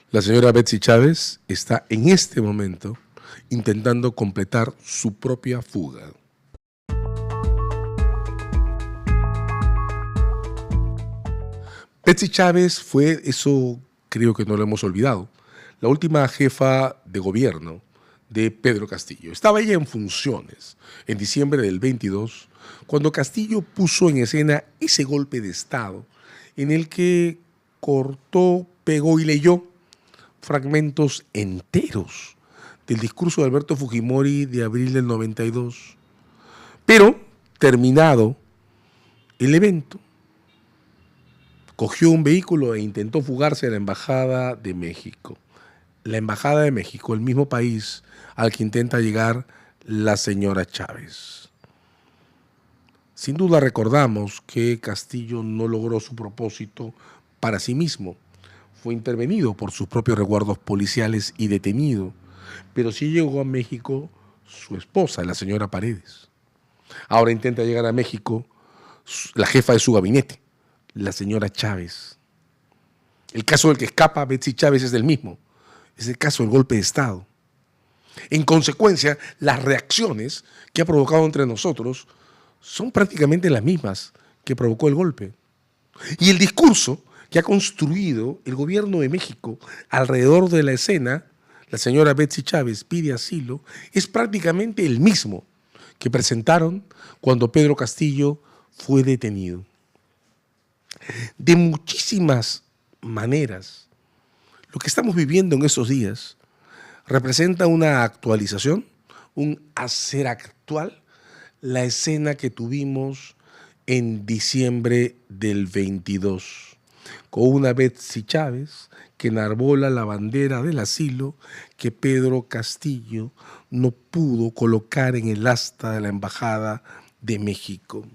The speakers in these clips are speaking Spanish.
La señora Betsy Chávez está en este momento intentando completar su propia fuga. Betsy Chávez fue, eso creo que no lo hemos olvidado, la última jefa de gobierno de Pedro Castillo. Estaba ella en funciones en diciembre del 22, cuando Castillo puso en escena ese golpe de Estado en el que cortó, pegó y leyó fragmentos enteros del discurso de Alberto Fujimori de abril del 92. Pero, terminado el evento, cogió un vehículo e intentó fugarse a la Embajada de México. La Embajada de México, el mismo país al que intenta llegar la señora Chávez. Sin duda recordamos que Castillo no logró su propósito para sí mismo. Fue intervenido por sus propios resguardos policiales y detenido, pero sí llegó a México su esposa, la señora Paredes. Ahora intenta llegar a México la jefa de su gabinete, la señora Chávez. El caso del que escapa Betsy Chávez es el mismo, es el caso del golpe de Estado. En consecuencia, las reacciones que ha provocado entre nosotros son prácticamente las mismas que provocó el golpe. Y el discurso que ha construido el gobierno de México alrededor de la escena, la señora Betsy Chávez pide asilo, es prácticamente el mismo que presentaron cuando Pedro Castillo fue detenido. De muchísimas maneras, lo que estamos viviendo en esos días representa una actualización, un hacer actual, la escena que tuvimos en diciembre del 22, con una Betsy Chávez que enarbola la bandera del asilo que Pedro Castillo no pudo colocar en el asta de la Embajada de México.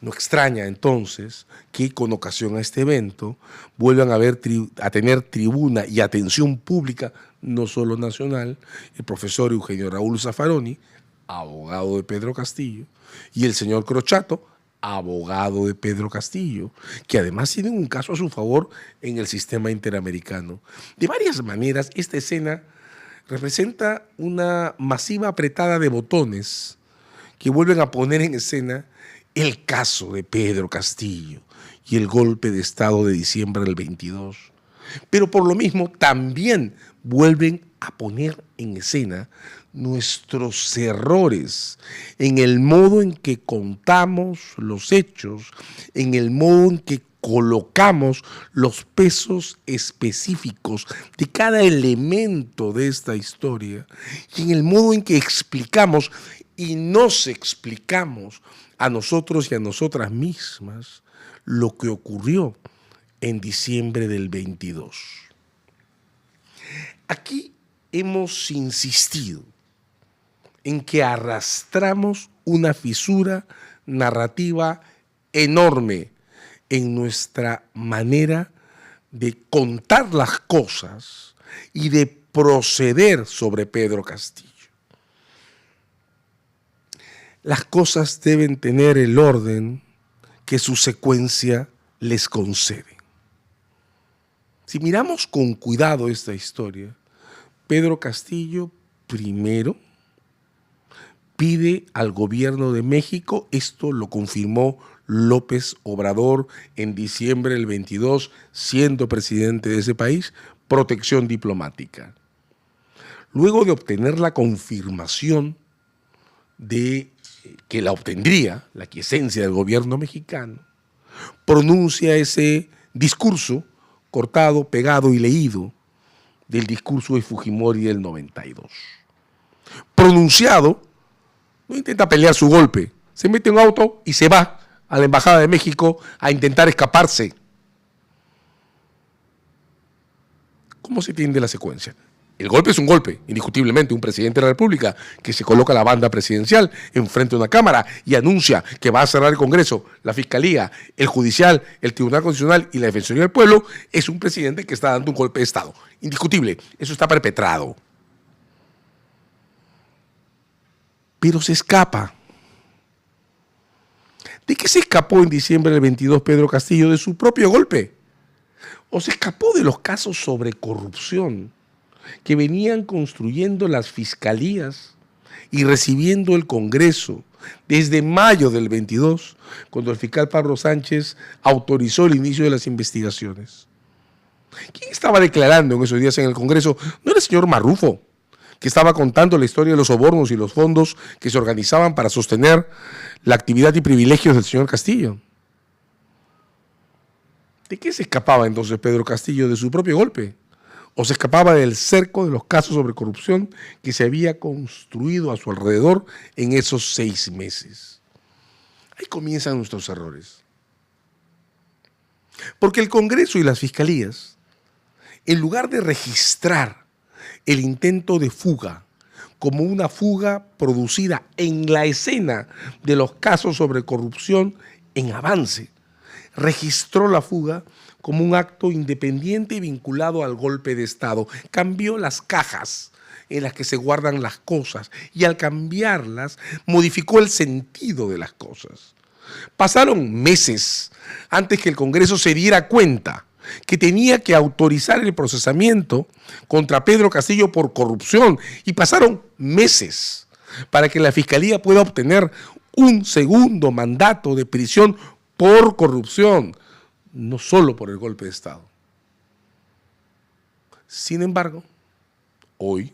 No extraña entonces que con ocasión a este evento vuelvan a tener tribuna y atención pública, no solo nacional, el profesor Eugenio Raúl Zaffaroni, abogado de Pedro Castillo, y el señor Crochato, abogado de Pedro Castillo, que además tienen un caso a su favor en el sistema interamericano. De varias maneras, esta escena representa una masiva apretada de botones que vuelven a poner en escena el caso de Pedro Castillo y el golpe de Estado de diciembre del 22. Pero por lo mismo también vuelven a poner en escena nuestros errores en el modo en que contamos los hechos, en el modo en que colocamos los pesos específicos de cada elemento de esta historia y en el modo en que explicamos y nos explicamos a nosotros y a nosotras mismas lo que ocurrió en diciembre del 22. Aquí hemos insistido en que arrastramos una fisura narrativa enorme en nuestra manera de contar las cosas y de proceder sobre Pedro Castillo. Las cosas deben tener el orden que su secuencia les concede. Si miramos con cuidado esta historia, Pedro Castillo primero pide al gobierno de México, esto lo confirmó López Obrador en diciembre del 22, siendo presidente de ese país, protección diplomática. Luego de obtener la confirmación de que la obtendría, la quiesencia del gobierno mexicano, pronuncia ese discurso cortado, pegado y leído del discurso de Fujimori del 92. Pronunciado, no intenta pelear su golpe, se mete en un auto y se va a la Embajada de México a intentar escaparse. ¿Cómo se entiende la secuencia? El golpe es un golpe, indiscutiblemente, un presidente de la República que se coloca la banda presidencial enfrente de una cámara y anuncia que va a cerrar el Congreso, la Fiscalía, el Judicial, el Tribunal Constitucional y la Defensoría del Pueblo, es un presidente que está dando un golpe de Estado. Indiscutible, eso está perpetrado. Pero se escapa. ¿De qué se escapó en diciembre del 22 Pedro Castillo? De su propio golpe. o se escapó de los casos sobre corrupción que venían construyendo las fiscalías y recibiendo el Congreso desde mayo del 22, cuando el fiscal Pablo Sánchez autorizó el inicio de las investigaciones. ¿Quién estaba declarando en esos días en el Congreso? No era el señor Marrufo, que estaba contando la historia de los sobornos y los fondos que se organizaban para sostener la actividad y privilegios del señor Castillo. ¿De qué se escapaba entonces Pedro Castillo? ¿De su propio golpe? ¿O se escapaba del cerco de los casos sobre corrupción que se había construido a su alrededor en esos 6 meses? Ahí comienzan nuestros errores. Porque el Congreso y las fiscalías, en lugar de registrar el intento de fuga como una fuga producida en la escena de los casos sobre corrupción en avance, registró la fuga como un acto independiente y vinculado al golpe de Estado. Cambió las cajas en las que se guardan las cosas y al cambiarlas modificó el sentido de las cosas. Pasaron meses antes que el Congreso se diera cuenta que tenía que autorizar el procesamiento contra Pedro Castillo por corrupción y pasaron meses para que la Fiscalía pueda obtener un segundo mandato de prisión por corrupción, no solo por el golpe de Estado. Sin embargo, hoy,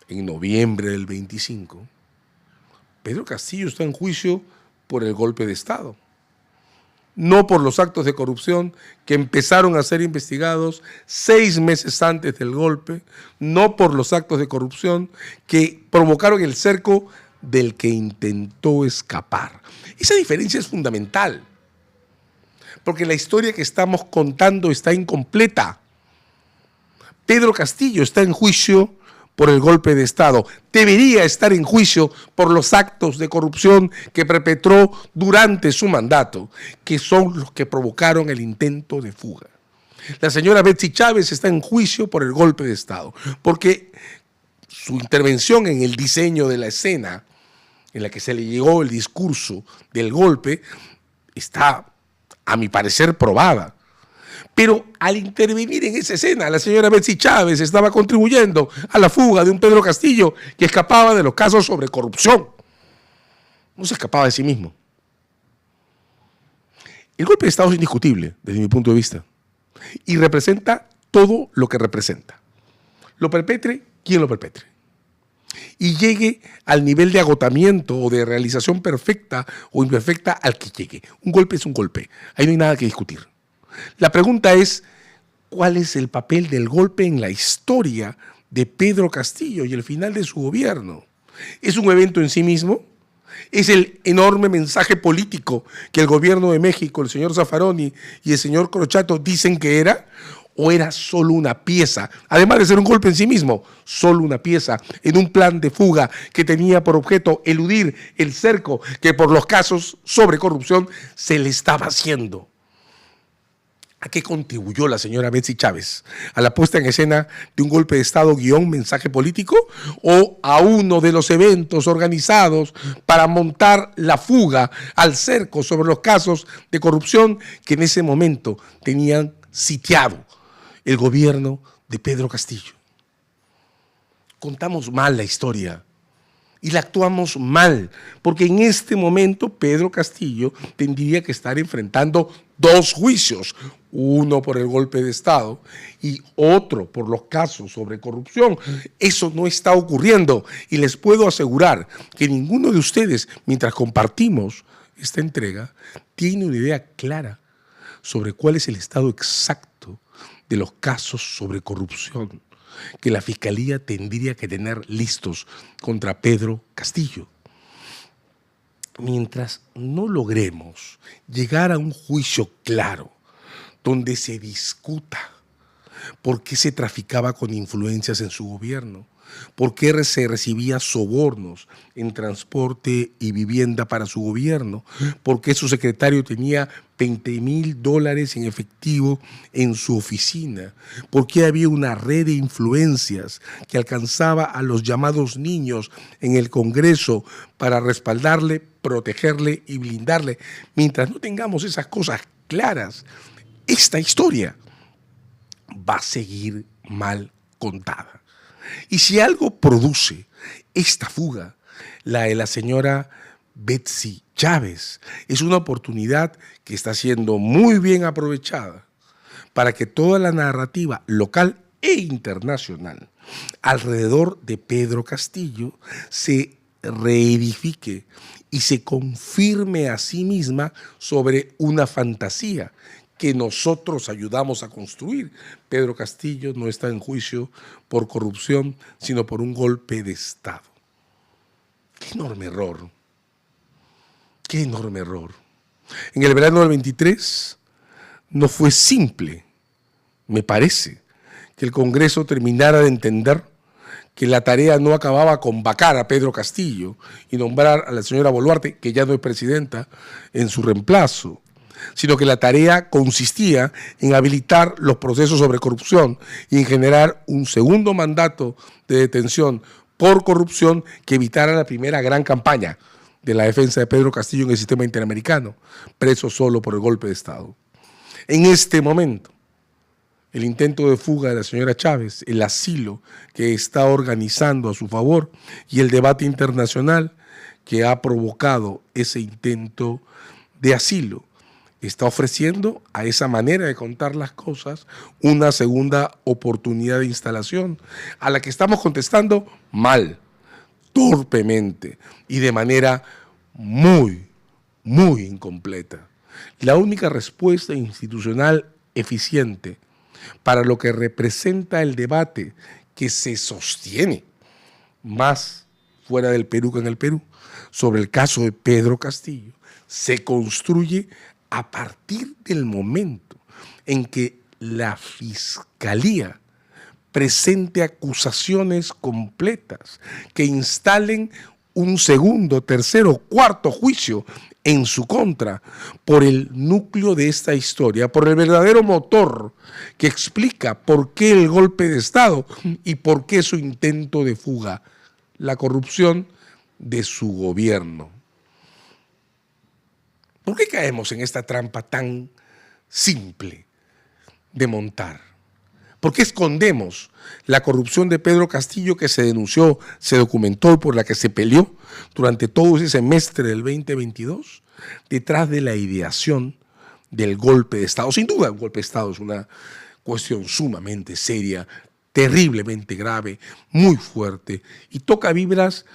en noviembre del 25, Pedro Castillo está en juicio por el golpe de Estado, no por los actos de corrupción que empezaron a ser investigados 6 meses antes del golpe, no por los actos de corrupción que provocaron el cerco del que intentó escapar. Esa diferencia es fundamental, porque la historia que estamos contando está incompleta. Pedro Castillo está en juicio por el golpe de Estado. Debería estar en juicio por los actos de corrupción que perpetró durante su mandato, que son los que provocaron el intento de fuga. La señora Betsy Chávez está en juicio por el golpe de Estado, porque su intervención en el diseño de la escena en la que se le llegó el discurso del golpe está, a mi parecer, probada. Pero al intervenir en esa escena, la señora Betsy Chávez estaba contribuyendo a la fuga de un Pedro Castillo que escapaba de los casos sobre corrupción. No se escapaba de sí mismo. El golpe de Estado es indiscutible desde mi punto de vista y representa todo lo que representa. Lo perpetre quien lo perpetre. Y llegue al nivel de agotamiento o de realización perfecta o imperfecta al que llegue. Un golpe es un golpe. Ahí no hay nada que discutir. La pregunta es, ¿cuál es el papel del golpe en la historia de Pedro Castillo y el final de su gobierno? ¿Es un evento en sí mismo? ¿Es el enorme mensaje político que el gobierno de México, el señor Zaffaroni y el señor Crochato dicen que era? ¿O era solo una pieza, además de ser un golpe en sí mismo, solo una pieza en un plan de fuga que tenía por objeto eludir el cerco que por los casos sobre corrupción se le estaba haciendo? ¿A qué contribuyó la señora Betsy Chávez? ¿A la puesta en escena de un golpe de Estado guión mensaje político? ¿O a uno de los eventos organizados para montar la fuga al cerco sobre los casos de corrupción que en ese momento tenían sitiado el gobierno de Pedro Castillo? Contamos mal la historia y la actuamos mal, porque en este momento Pedro Castillo tendría que estar enfrentando 2 juicios, uno por el golpe de Estado y otro por los casos sobre corrupción. Eso no está ocurriendo y les puedo asegurar que ninguno de ustedes, mientras compartimos esta entrega, tiene una idea clara sobre cuál es el estado exacto de los casos sobre corrupción que la Fiscalía tendría que tener listos contra Pedro Castillo. Mientras no logremos llegar a un juicio claro donde se discuta por qué se traficaba con influencias en su gobierno, por qué se recibía sobornos en transporte y vivienda para su gobierno, por qué su secretario tenía $20,000 en efectivo en su oficina, por qué había una red de influencias que alcanzaba a los llamados niños en el Congreso para respaldarle, protegerle y blindarle. Mientras no tengamos esas cosas claras, esta historia va a seguir mal contada. Y si algo produce esta fuga, la de la señora Betsy Chávez, es una oportunidad que está siendo muy bien aprovechada para que toda la narrativa local e internacional alrededor de Pedro Castillo se reedifique y se confirme a sí misma sobre una fantasía que nosotros ayudamos a construir. Pedro Castillo no está en juicio por corrupción, sino por un golpe de Estado. ¡Qué enorme error! ¡Qué enorme error! En el verano del 23 no fue simple, me parece, que el Congreso terminara de entender que la tarea no acababa con vacar a Pedro Castillo y nombrar a la señora Boluarte, que ya no es presidenta, en su reemplazo, sino que la tarea consistía en habilitar los procesos sobre corrupción y en generar un segundo mandato de detención por corrupción que evitara la primera gran campaña de la defensa de Pedro Castillo en el sistema interamericano, preso solo por el golpe de Estado. En este momento, el intento de fuga de la señora Chávez, el asilo que está organizando a su favor y el debate internacional que ha provocado ese intento de asilo, está ofreciendo a esa manera de contar las cosas una segunda oportunidad de instalación a la que estamos contestando mal, torpemente y de manera muy incompleta. La única respuesta institucional eficiente para lo que representa el debate que se sostiene más fuera del Perú que en el Perú sobre el caso de Pedro Castillo se construye a partir del momento en que la Fiscalía presente acusaciones completas que instalen un segundo, tercero, cuarto juicio en su contra por el núcleo de esta historia, por el verdadero motor que explica por qué el golpe de Estado y por qué su intento de fuga, la corrupción de su gobierno. ¿Por qué caemos en esta trampa tan simple de montar? ¿Por qué escondemos la corrupción de Pedro Castillo que se denunció, se documentó y por la que se peleó durante todo ese semestre del 2022 detrás de la ideación del golpe de Estado? Sin duda, un golpe de Estado es una cuestión sumamente seria, terriblemente grave, muy fuerte y toca vibras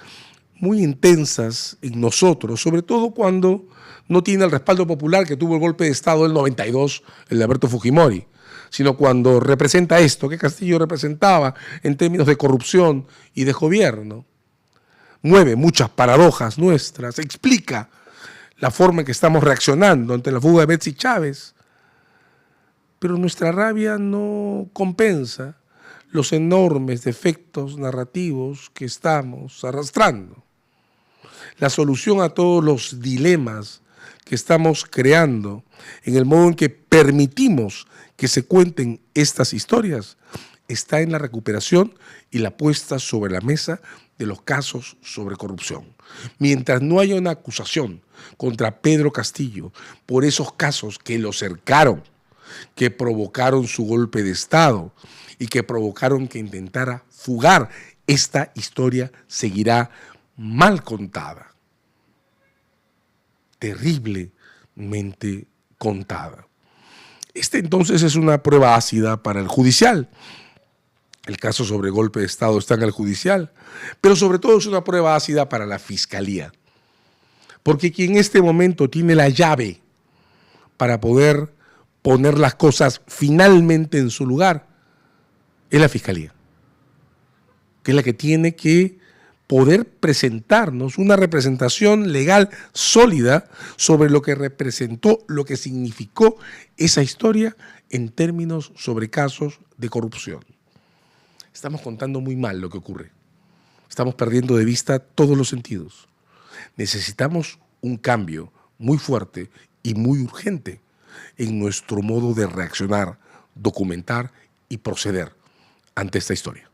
muy intensas en nosotros, sobre todo cuando no tiene el respaldo popular que tuvo el golpe de Estado del 92, el de Alberto Fujimori, sino cuando representa esto que Castillo representaba en términos de corrupción y de gobierno. Mueve muchas paradojas nuestras, explica la forma en que estamos reaccionando ante la fuga de Betsy Chávez, pero nuestra rabia no compensa los enormes defectos narrativos que estamos arrastrando. La solución a todos los dilemas que estamos creando en el modo en que permitimos que se cuenten estas historias está en la recuperación y la puesta sobre la mesa de los casos sobre corrupción. Mientras no haya una acusación contra Pedro Castillo por esos casos que lo cercaron, que provocaron su golpe de Estado y que provocaron que intentara fugar, esta historia seguirá mal contada, terriblemente contada. Entonces es una prueba ácida para el judicial. El caso sobre golpe de Estado está en el judicial, pero sobre todo es una prueba ácida para la Fiscalía, porque quien en este momento tiene la llave para poder poner las cosas finalmente en su lugar es la Fiscalía, que es la que tiene que poder presentarnos una representación legal sólida sobre lo que representó, lo que significó esa historia en términos sobre casos de corrupción. Estamos contando muy mal lo que ocurre. Estamos perdiendo de vista todos los sentidos. Necesitamos un cambio muy fuerte y muy urgente en nuestro modo de reaccionar, documentar y proceder ante esta historia.